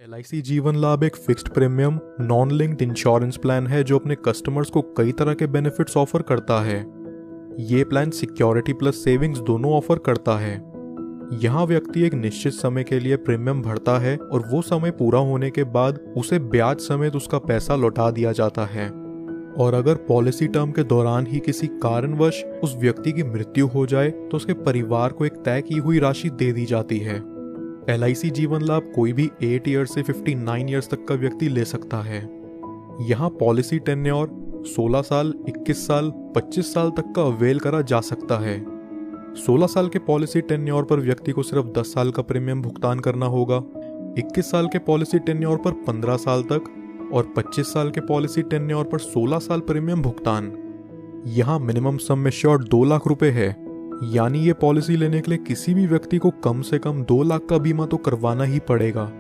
LIC जीवन लाभ एक fixed premium non linked insurance plan है जो अपने कस्टमर्स को कई तरह के बेनिफिट्स ऑफर करता है। ये प्लान सिक्योरिटी प्लस सेविंग्स दोनों ऑफर करता है। यहाँ व्यक्ति एक निश्चित समय के लिए प्रीमियम भरता है और वो समय पूरा होने के बाद उसे ब्याज समेत उसका पैसा लौटा दिया जाता है। और अगर पॉलिसी टर्म के दौरान ही किसी कारणवश उस व्यक्ति की मृत्यु हो जाए तो उसके परिवार को एक तय की हुई राशि दे दी जाती है। LIC जीवन लाभ कोई भी 8 ईयर से 59 ईयर्स तक का व्यक्ति ले सकता है। यहाँ पॉलिसी टेन्योर 16 साल, 21 साल, 25 साल तक का अवेल करा जा सकता है। 16 साल के पॉलिसी टेन्योर पर व्यक्ति को सिर्फ 10 साल का प्रीमियम भुगतान करना होगा। 21 साल के पॉलिसी टेन्योर पर 15 साल तक और 25 साल के पॉलिसी टेन्योर पर 16 साल प्रीमियम भुगतान। यहाँ मिनिमम सम एश्योर्ड 2 लाख रुपए है, यानी ये पॉलिसी लेने के लिए किसी भी व्यक्ति को कम से कम 2 लाख का बीमा तो करवाना ही पड़ेगा।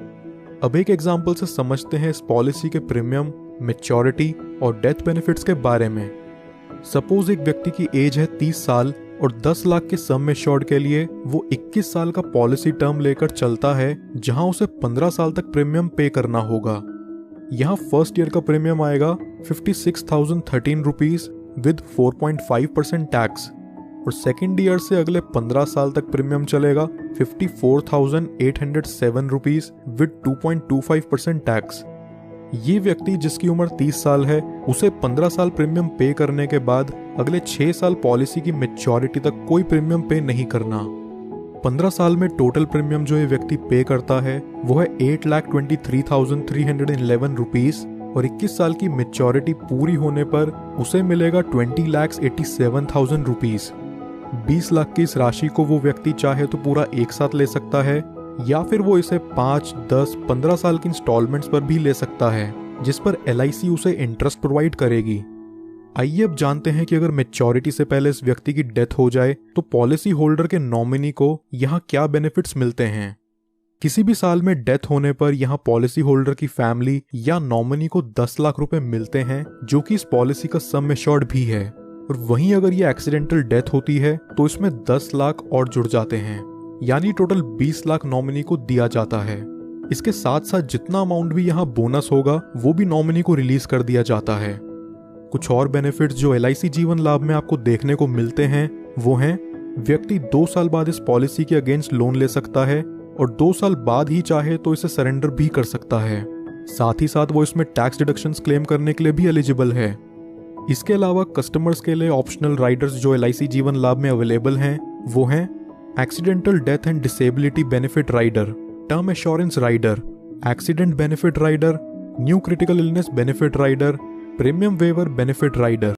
अब एक एग्जाम्पल से समझते हैं इस पॉलिसी के प्रीमियम, मैच्योरिटी और डेथ बेनिफिट्स के बारे में। सपोज एक व्यक्ति की एज है 30 साल और 10 लाख के सम एश्योर्ड के लिए वो 21 साल का पॉलिसी टर्म लेकर चलता है, जहां उसे 15 साल तक प्रीमियम पे करना होगा। यहाँ फर्स्ट ईयर का प्रीमियम आएगा 56,013 रुपीज विद 4.5% टैक्स और सेकेंड ईयर से अगले 15 साल तक प्रीमियम चलेगा 54,807 रुपीज विद 2.25% टैक्स। ये व्यक्ति जिसकी उम्र 30 साल है उसे 15 साल प्रीमियम पे करने के बाद अगले 6 साल पॉलिसी की मैच्योरिटी तक कोई प्रीमियम पे नहीं करना। 15 साल में टोटल प्रीमियम जो ये व्यक्ति पे करता है वो है 8,23,311 रुपीज और 21 साल की मैच्योरिटी पूरी होने पर उसे मिलेगा 20,87,000 रुपीज। 20 लाख की इस राशि को वो व्यक्ति चाहे तो पूरा एक साथ ले सकता है या फिर वो इसे 5, 10, 15 साल की इंस्टॉलमेंट्स पर भी ले सकता है, जिस पर LIC उसे इंटरेस्ट प्रोवाइड करेगी। आइए अब जानते हैं कि अगर मैच्योरिटी से पहले इस व्यक्ति की डेथ हो जाए तो पॉलिसी होल्डर के नॉमिनी को यहाँ क्या बेनिफिट्स मिलते हैं। किसी भी साल में डेथ होने पर यहाँ पॉलिसी होल्डर की फैमिली या नॉमिनी को 10 लाख रुपए मिलते हैं, जो कि इस पॉलिसी का सम एश्योर्ड भी है। और वहीं अगर ये एक्सीडेंटल डेथ होती है तो इसमें 10 लाख और जुड़ जाते हैं, यानी टोटल 20 लाख नॉमिनी को दिया जाता है। इसके साथ साथ जितना अमाउंट भी यहाँ बोनस होगा वो भी नॉमिनी को रिलीज कर दिया जाता है। कुछ और बेनिफिट्स जो LIC जीवन लाभ में आपको देखने को मिलते हैं वो हैं, व्यक्ति 2 साल बाद इस पॉलिसी के अगेंस्ट लोन ले सकता है और 2 साल बाद ही चाहे तो इसे सरेंडर भी कर सकता है। साथ ही साथ वो इसमें टैक्स डिडक्शंस क्लेम करने के लिए भी एलिजिबल है। इसके अलावा कस्टमर्स के लिए ऑप्शनल राइडर्स जो LIC जीवन लाभ में अवेलेबल हैं वो हैं accidental death and disability benefit rider, term assurance rider, accident benefit rider, new critical illness benefit rider, premium waiver benefit rider.